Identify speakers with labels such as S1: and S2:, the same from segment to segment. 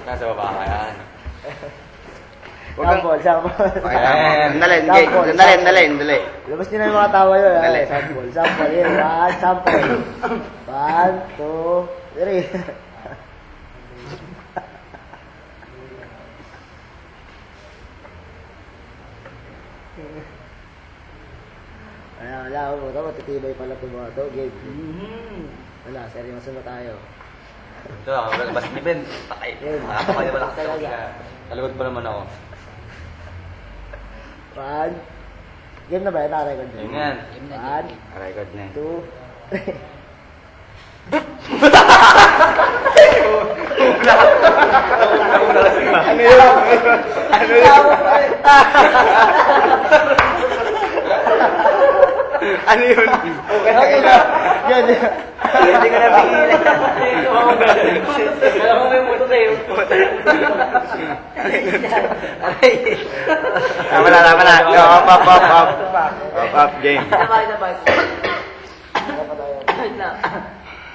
S1: Nasa baba ka yan.
S2: Sample, sample.
S3: Dali.
S2: Labas nyo na yung mga tawa yun.
S3: Dali.
S2: Sample. Yun, sample. 1, 2, 3. Wala. Matitibay pala ito mga ito. Game. Wala, seryoso na tayo.
S1: Ito, basta ni Ben. Takay. Nakakapay na malakas ako siya. Talagod pa naman ako.
S2: 1. Game na ba? Naka-record na.
S1: Yun yan.
S2: 1,
S3: Record na.
S2: 2, 3.
S3: Ano yun?
S2: Okay na. Yan.
S3: Hindi ko na pigilan.
S1: Alam mo yung muto sa'yo.
S3: Tama na. Up, game.
S4: Sabay.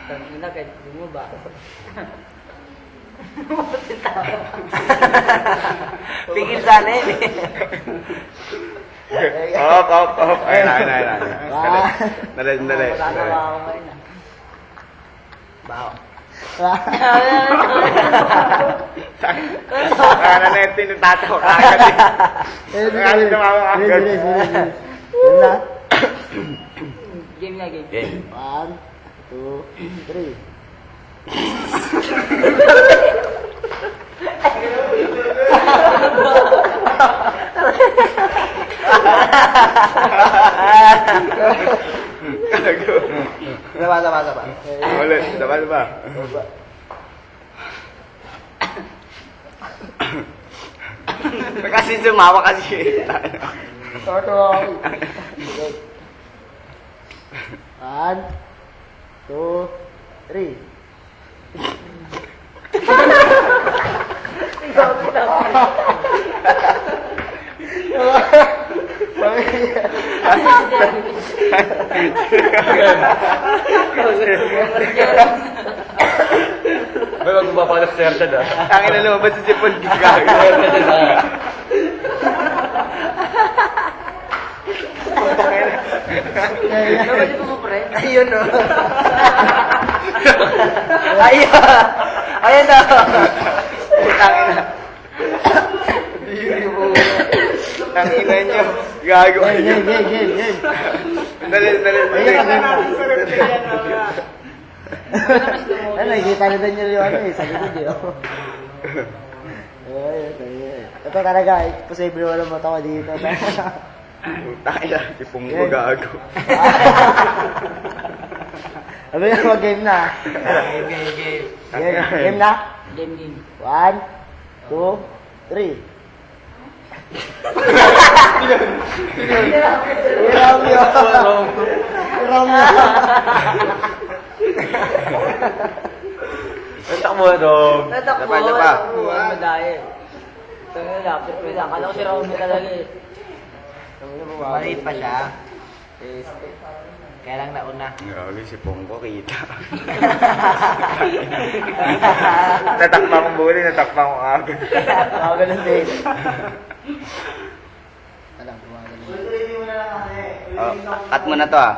S4: Tangina kahit bumaba.
S3: Pigil sana yun eh. Up. Ayun. Dali.
S4: Matatawa ako ngayon ah.
S3: Baho. Kaya na ito yung tatawa ka agad eh. Kaya tumawa ka agad.
S2: Bilis. Yan na.
S4: Game na game.
S1: Game.
S2: 1, 2, 3.
S3: Saba. Ulit, saba. Kasi sumawa kasi.
S2: Toto. 1, 2, 3.
S1: May magpapalas sa Ershad ah.
S3: Ang ina lumabas sa sipon gigago.
S1: Ershad ah.
S4: Pwede mo pre?
S3: Ayun o. Ayun o. Tangina. Tangina nyo. Gago.
S2: Game.
S3: Dali.
S2: Ano, nakikita na din nyo yung ano eh. Sabi ko diyo. Ito talaga, posible wala matawa dito.
S3: Tangina. Si Punggo gago.
S2: Ano yung mag-game na? Game na?
S4: Game.
S2: 1, 2, 3. Hiram yun.
S1: Natakbo na dong.
S4: Natakbo.
S3: Dapa.
S4: Madaya. Tangina lapit mo lang. Akala ko si Romy talaga eh.
S3: Maliit pa siya. Kaya lang nauna. Grabe si Punggo kita. Natakpa kong buli, natakpa kong agad.
S2: Ganun din.
S3: Cut mo na to ah.